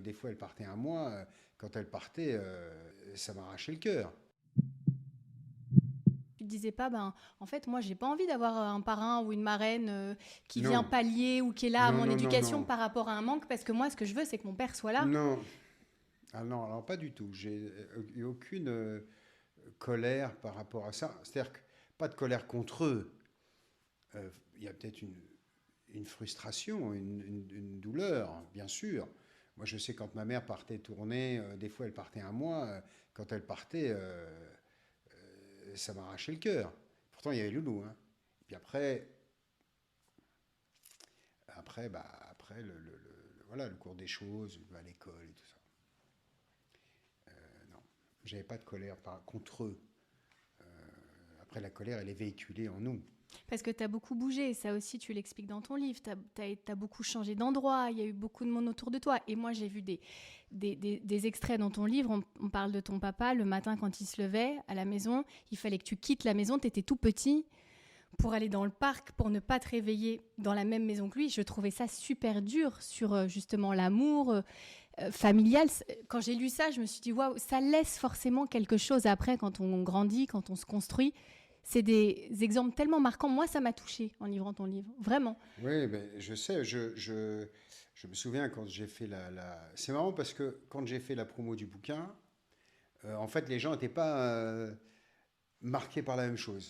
Des fois, elle partait un mois. Quand elle partait, ça m'arrachait le cœur. Tu te disais pas, ben, en fait, moi, j'ai pas envie d'avoir un parrain ou une marraine qui vient Non, pallier ou qui est là à non, mon non, non, éducation non. par rapport à un manque, parce que moi, ce que je veux, c'est que mon père soit là. Non. Ah non, alors pas du tout. J'ai eu aucune colère par rapport à ça. C'est-à-dire que pas de colère contre eux. Il y a peut-être une frustration, une douleur, bien sûr. Moi, je sais quand ma mère partait tourner, des fois elle partait un mois. Quand elle partait, ça m'arrachait le cœur. Pourtant, il y avait Loulou, hein. Puis après voilà, le cours des choses, à l'école et tout ça. Non, j'avais pas de colère contre eux. Après, la colère, elle est véhiculée en nous. Parce que tu as beaucoup bougé, ça aussi tu l'expliques dans ton livre, tu as beaucoup changé d'endroit, il y a eu beaucoup de monde autour de toi. Et moi j'ai vu des extraits dans ton livre, on parle de ton papa, le matin quand il se levait à la maison, il fallait que tu quittes la maison, tu étais tout petit, pour aller dans le parc, pour ne pas te réveiller dans la même maison que lui. Je trouvais ça super dur sur justement l'amour familial. Quand j'ai lu ça, je me suis dit, waouh, ça laisse forcément quelque chose après quand on grandit, quand on se construit. C'est des exemples tellement marquants. Moi, ça m'a touchée en livrant ton livre, vraiment. Oui, ben, je sais, je me souviens quand j'ai fait C'est marrant parce que quand j'ai fait la promo du bouquin, en fait, les gens n'étaient pas marqués par la même chose.